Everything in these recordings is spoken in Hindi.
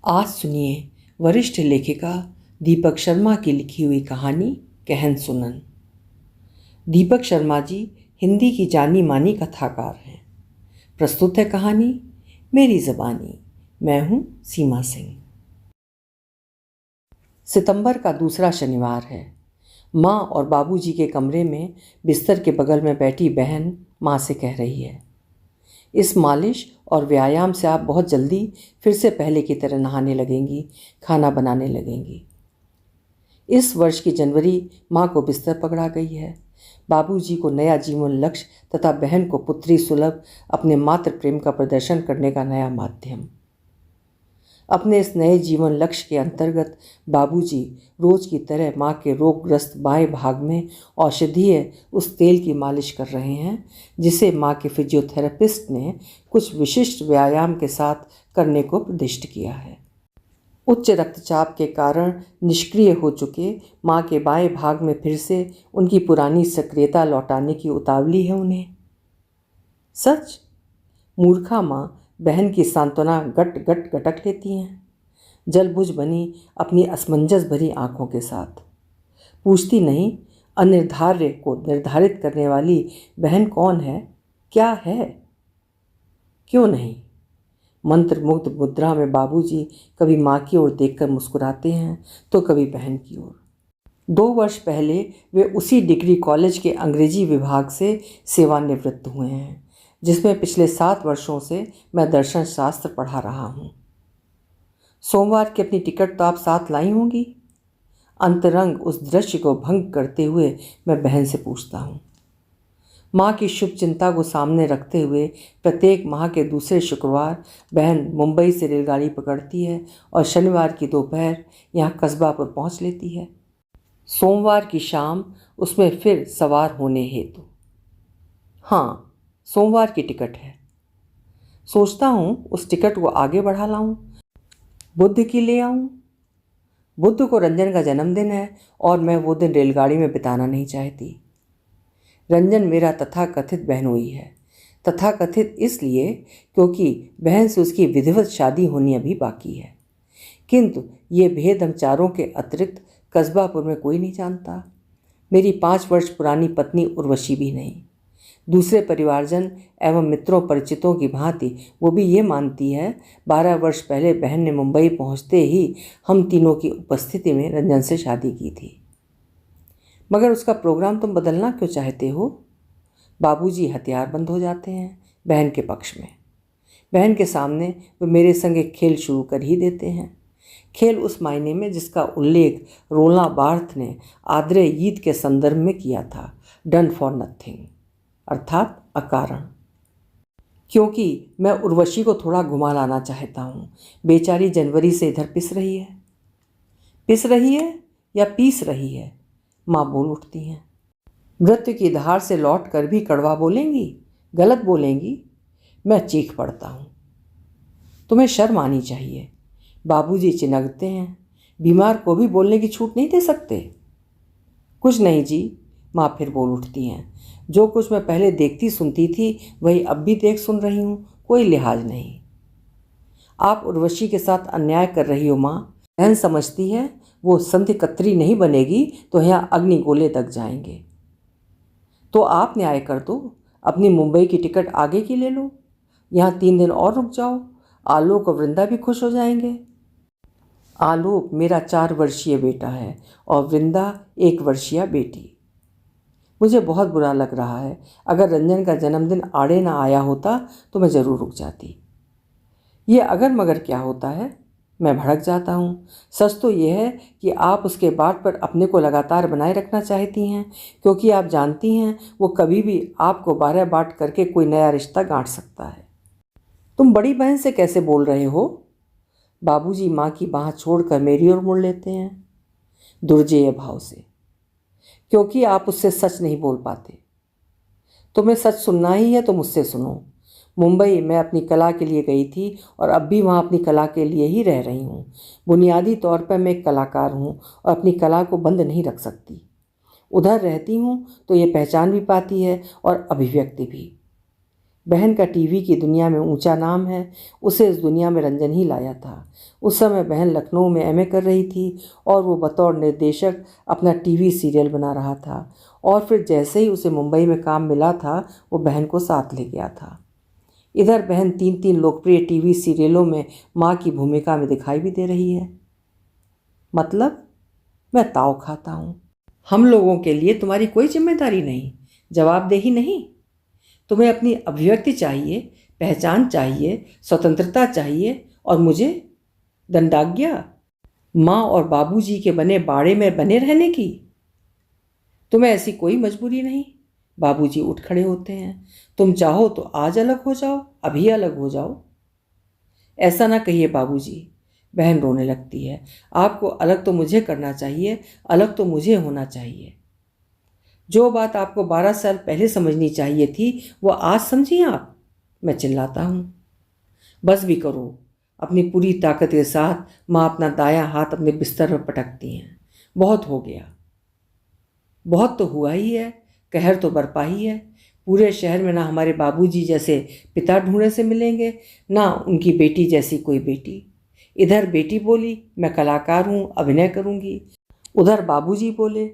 आज सुनिए वरिष्ठ लेखिका दीपक शर्मा की लिखी हुई कहानी कहन सुनन। दीपक शर्मा जी हिंदी की जानी मानी कथाकार हैं। प्रस्तुत है कहानी मेरी ज़बानी। मैं हूँ सीमा सिंह। सितंबर का दूसरा शनिवार है। माँ और बाबूजी के कमरे में बिस्तर के बगल में बैठी बहन माँ से कह रही है, इस मालिश और व्यायाम से आप बहुत जल्दी फिर से पहले की तरह नहाने लगेंगी, खाना बनाने लगेंगी। इस वर्ष की जनवरी माँ को बिस्तर पकड़ा गई है। बाबूजी को नया जीवन लक्ष्य तथा बहन को पुत्री सुलभ अपने मातृ प्रेम का प्रदर्शन करने का नया माध्यम। अपने इस नए जीवन लक्ष्य के अंतर्गत बाबूजी रोज की तरह माँ के रोगग्रस्त बाएं भाग में औषधीय उस तेल की मालिश कर रहे हैं जिसे माँ के फिजियोथेरेपिस्ट ने कुछ विशिष्ट व्यायाम के साथ करने को निर्दिष्ट किया है। उच्च रक्तचाप के कारण निष्क्रिय हो चुके माँ के बाएं भाग में फिर से उनकी पुरानी सक्रियता लौटाने की उतावली है उन्हें। सच? मूर्खा माँ बहन की सांत्वना गट गट गटक लेती हैं, जलबुझ बनी अपनी असमंजस भरी आंखों के साथ। पूछती नहीं, अनिर्धार्य को निर्धारित करने वाली बहन कौन है, क्या है? क्यों नहीं? मंत्रमुग्ध मुद्रा में बाबूजी कभी माँ की ओर देखकर मुस्कुराते हैं तो कभी बहन की ओर। 2 वर्ष पहले वे उसी डिग्री कॉलेज के अंग्रेजी विभाग से सेवानिवृत्त हुए हैं जिसमें पिछले 7 वर्षों से मैं दर्शन शास्त्र पढ़ा रहा हूँ। सोमवार की अपनी टिकट तो आप साथ लाई होंगी? अंतरंग उस दृश्य को भंग करते हुए मैं बहन से पूछता हूँ। माँ की शुभ चिंता को सामने रखते हुए प्रत्येक माह के दूसरे शुक्रवार बहन मुंबई से रेलगाड़ी पकड़ती है और शनिवार की दोपहर यहाँ कस्बापुर पहुँच लेती है, सोमवार की शाम उसमें फिर सवार होने हेतु। हाँ, सोमवार की टिकट है। सोचता हूँ उस टिकट को आगे बढ़ा लाऊं, बुध की ले आऊं। बुध को रंजन का जन्मदिन है और मैं वो दिन रेलगाड़ी में बिताना नहीं चाहती। रंजन मेरा तथाकथित बहनोई है। तथाकथित इसलिए क्योंकि बहन से उसकी विधिवत शादी होनी अभी बाकी है, किंतु ये भेद हम चारों के अतिरिक्त कस्बापुर में कोई नहीं जानता। मेरी 5 वर्ष पुरानी पत्नी उर्वशी भी नहीं। दूसरे परिवारजन एवं मित्रों परिचितों की भांति वो भी ये मानती है 12 वर्ष पहले बहन ने मुंबई पहुंचते ही हम तीनों की उपस्थिति में रंजन से शादी की थी। मगर उसका प्रोग्राम तुम बदलना क्यों चाहते हो? बाबूजी हथियारबंद हो जाते हैं बहन के पक्ष में। बहन के सामने वे मेरे संग एक खेल शुरू कर ही देते हैं। खेल उस मायने में जिसका उल्लेख रोला बार्थ ने आद्रे यीत के संदर्भ में किया था, डन फॉर नथिंग, अर्थात अकारण। क्योंकि मैं उर्वशी को थोड़ा घुमा लाना चाहता हूँ। बेचारी जनवरी से इधर पिस रही है। पिस रही है या पीस रही है? माँ बोल उठती हैं। मृत्यु की धार से लौट कर भी कड़वा बोलेंगी, गलत बोलेंगी। मैं चीख पड़ता हूँ। तुम्हें शर्म आनी चाहिए। बाबूजी चिनकते हैं। बीमार को भी बोलने की छूट नहीं दे सकते? कुछ नहीं जी, माँ फिर बोल उठती हैं। जो कुछ मैं पहले देखती सुनती थी वही अब भी देख सुन रही हूँ, कोई लिहाज नहीं। आप उर्वशी के साथ अन्याय कर रही हो माँ। बहन समझती है वो संधिकत्री नहीं बनेगी तो यहाँ अग्निगोले दग जाएंगे। तो आप न्याय कर दो, अपनी मुंबई की टिकट आगे की ले लो, यहाँ 3 दिन और रुक जाओ। आलोक और वृंदा भी खुश हो जाएंगे। आलोक मेरा 4 वर्षीय बेटा है और वृंदा 1 वर्षीय बेटी। मुझे बहुत बुरा लग रहा है। अगर रंजन का जन्मदिन आड़े ना आया होता तो मैं ज़रूर रुक जाती। ये अगर मगर क्या होता है? मैं भड़क जाता हूँ। सच तो यह है कि आप उसके बाट पर अपने को लगातार बनाए रखना चाहती हैं, क्योंकि आप जानती हैं वो कभी भी आपको 12 बाट करके कोई नया रिश्ता गांठ सकता है। तुम बड़ी बहन से कैसे बोल रहे हो? बाबूजी माँ की बाँह छोड़कर मेरी ओर मुड़ लेते हैं, दुर्जेय भाव से। क्योंकि आप उससे सच नहीं बोल पाते। तुम्हें सच सुनना ही है तो मुझसे सुनो। मुंबई मैं अपनी कला के लिए गई थी और अब भी वहाँ अपनी कला के लिए ही रह रही हूँ। बुनियादी तौर पर मैं एक कलाकार हूँ और अपनी कला को बंद नहीं रख सकती। उधर रहती हूँ तो ये पहचान भी पाती है और अभिव्यक्ति भी। बहन का टीवी की दुनिया में ऊंचा नाम है, उसे इस दुनिया में रंजन ही लाया था। उस समय बहन लखनऊ में एमए कर रही थी और वो बतौर निर्देशक अपना टीवी सीरियल बना रहा था। और फिर जैसे ही उसे मुंबई में काम मिला था, वो बहन को साथ ले गया था। इधर बहन 3 लोकप्रिय टीवी सीरियलों में माँ की भूमिका में दिखाई भी दे रही है। मतलब मैं ताव खाता हूँ। हम लोगों के लिए तुम्हारी कोई जिम्मेदारी नहीं, जवाबदेही नहीं। तुम्हें अपनी अभिव्यक्ति चाहिए, पहचान चाहिए, स्वतंत्रता चाहिए, और मुझे दंडाज्ञा, माँ और बाबूजी के बने बाड़े में बने रहने की। तुम्हें ऐसी कोई मजबूरी नहीं। बाबूजी उठ खड़े होते हैं। तुम चाहो तो आज अलग हो जाओ, अभी अलग हो जाओ। ऐसा ना कहिए बाबूजी। बहन रोने लगती है। आपको अलग तो मुझे करना चाहिए, अलग तो मुझे होना चाहिए। जो बात आपको 12 साल पहले समझनी चाहिए थी, वो आज समझी आप। मैं चिल्लाता हूँ। बस भी करो। अपनी पूरी ताकत के साथ माँ अपना दायां हाथ अपने बिस्तर पर पटकती हैं। बहुत हो गया। बहुत तो हुआ ही है, कहर तो बरपा ही है। पूरे शहर में ना हमारे बाबूजी जैसे पिता ढूंढने से मिलेंगे, ना उनकी बेटी जैसी कोई बेटी। इधर बेटी बोली, मैं कलाकार हूँ, अभिनय करूँगी। उधर बाबूजी बोले,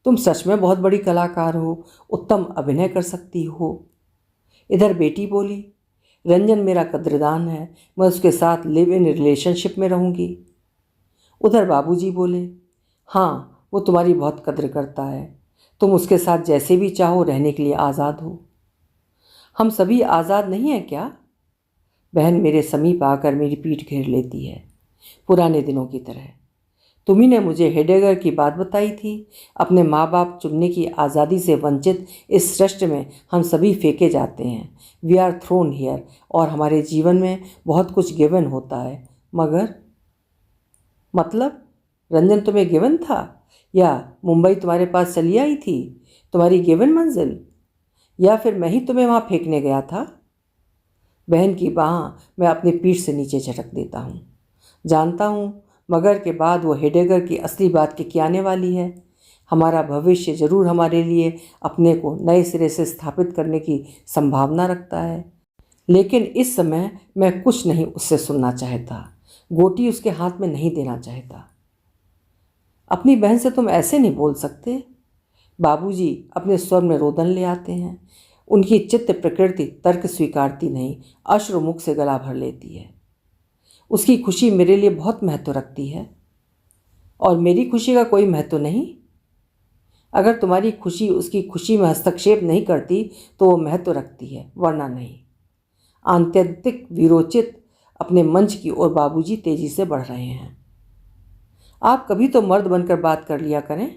तुम सच में बहुत बड़ी कलाकार हो, उत्तम अभिनय कर सकती हो। इधर बेटी बोली, रंजन मेरा कद्रदान है, मैं उसके साथ लिव इन रिलेशनशिप में रहूँगी। उधर बाबूजी बोले, हाँ वो तुम्हारी बहुत कद्र करता है, तुम उसके साथ जैसे भी चाहो रहने के लिए आज़ाद हो। हम सभी आज़ाद नहीं हैं क्या? बहन मेरे समीप आकर मेरी पीठ घेर लेती है, पुराने दिनों की तरह। तुम्ही ने मुझे हेडेगर की बात बताई थी। अपने माँ बाप चुनने की आज़ादी से वंचित इस सृष्टि में हम सभी फेंके जाते हैं। We are thrown here. और हमारे जीवन में बहुत कुछ गिवन होता है, मगर मतलब रंजन तुम्हें गिवन था, या मुंबई तुम्हारे पास चली आई थी, तुम्हारी गिवन मंजिल, या फिर मैं ही तुम्हें वहाँ फेंकने गया था? बहन की बाह मैं अपनी पीठ से नीचे झटक देता हूँ। जानता हूँ मगर के बाद वो हेडेगर की असली बात की आने वाली है। हमारा भविष्य जरूर हमारे लिए अपने को नए सिरे से स्थापित करने की संभावना रखता है, लेकिन इस समय मैं कुछ नहीं उससे सुनना चाहता, गोटी उसके हाथ में नहीं देना चाहता। अपनी बहन से तुम ऐसे नहीं बोल सकते। बाबूजी अपने स्वर में रोदन ले आते हैं। उनकी चित्त प्रकृति तर्क स्वीकारती नहीं, अश्रु मुख से गला भर लेती है। उसकी खुशी मेरे लिए बहुत महत्व रखती है, और मेरी खुशी का कोई महत्व नहीं। अगर तुम्हारी खुशी उसकी खुशी में हस्तक्षेप नहीं करती तो वो महत्व रखती है, वरना नहीं। आत्यंतिक विरोचित अपने मंच की ओर बाबूजी तेजी से बढ़ रहे हैं। आप कभी तो मर्द बनकर बात कर लिया करें।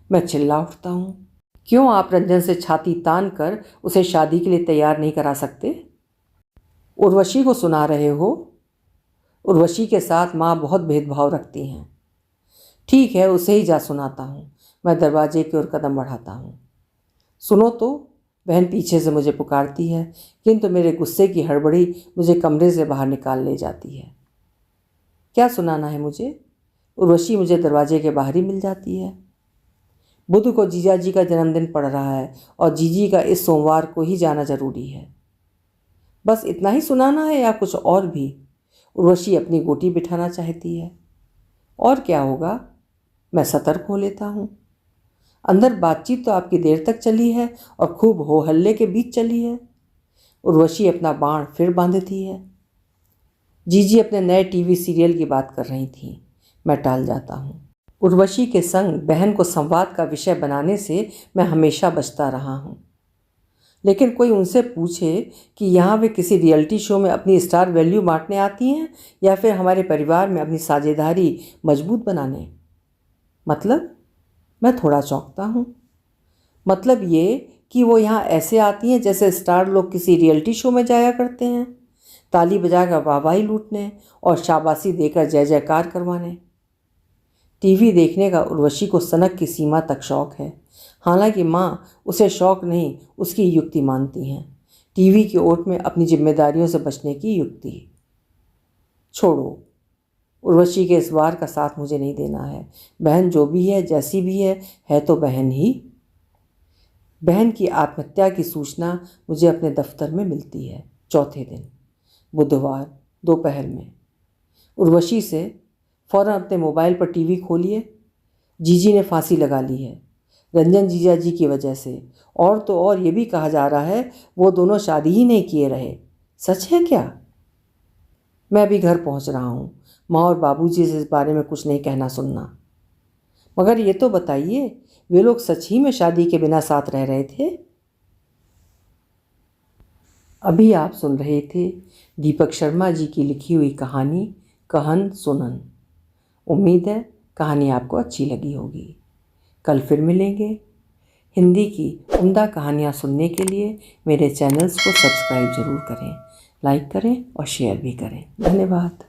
मैं चिल्ला उठता हूँ। क्यों आप रंजन से छाती तान कर उसे शादी के लिए तैयार नहीं करा सकते? उर्वशी को सुना रहे हो? उर्वशी के साथ माँ बहुत भेदभाव रखती हैं। ठीक है, उसे ही जा सुनाता हूँ। मैं दरवाजे की ओर कदम बढ़ाता हूँ। सुनो तो, बहन पीछे से मुझे पुकारती है, किंतु मेरे गुस्से की हड़बड़ी मुझे कमरे से बाहर निकाल ले जाती है। क्या सुनाना है मुझे? उर्वशी मुझे दरवाजे के बाहर ही मिल जाती है। बुध को जीजा जी का जन्मदिन पड़ रहा है और जीजी का इस सोमवार को ही जाना जरूरी है। बस इतना ही सुनाना है या कुछ और भी? उर्वशी अपनी गोटी बिठाना चाहती है। और क्या होगा? मैं सतर्क हो लेता हूँ। अंदर बातचीत तो आपकी देर तक चली है और खूब हो हल्ले के बीच चली है। उर्वशी अपना बाण फिर बांधती है। जीजी अपने नए टीवी सीरियल की बात कर रही थी। मैं टाल जाता हूँ। उर्वशी के संग बहन को संवाद का विषय बनाने से मैं हमेशा बचता रहा हूँ, लेकिन कोई उनसे पूछे कि यहाँ वे किसी रियलिटी शो में अपनी स्टार वैल्यू बांटने आती हैं या फिर हमारे परिवार में अपनी साझेदारी मजबूत बनाने। मतलब मैं थोड़ा चौंकता हूँ। मतलब ये कि वो यहाँ ऐसे आती हैं जैसे स्टार लोग किसी रियलिटी शो में जाया करते हैं, ताली बजाकर वाहवाही लूटने और शाबाशी देकर जय जयकार करवाने। टीवी देखने का उर्वशी को सनक की सीमा तक शौक है। हालांकि माँ उसे शौक नहीं, उसकी युक्ति मानती हैं। टीवी की ओट में अपनी जिम्मेदारियों से बचने की युक्ति। छोड़ो, उर्वशी के इस वार का साथ मुझे नहीं देना है। बहन जो भी है, जैसी भी है तो बहन ही। बहन की आत्महत्या की सूचना मुझे अपने दफ्तर में मिलती है। चौथे दिन बुधवार दोपहर में उर्वशी से फ़ौरन अपने मोबाइल पर टीवी खोलिए। जीजी ने फांसी लगा ली है, रंजन जीजा जी की वजह से। और तो और ये भी कहा जा रहा है वो दोनों शादी ही नहीं किए रहे। सच है क्या? मैं अभी घर पहुंच रहा हूँ। माँ और बाबूजी से इस बारे में कुछ नहीं कहना सुनना। मगर ये तो बताइए, वे लोग सच ही में शादी के बिना साथ रह रहे थे? अभी आप सुन रहे थे दीपक शर्मा जी की लिखी हुई कहानी कहन सुनन। उम्मीद है कहानी आपको अच्छी लगी होगी। कल फिर मिलेंगे। हिंदी की उम्दा कहानियाँ सुनने के लिए मेरे चैनल्स को सब्सक्राइब ज़रूर करें, लाइक करें और शेयर भी करें। धन्यवाद।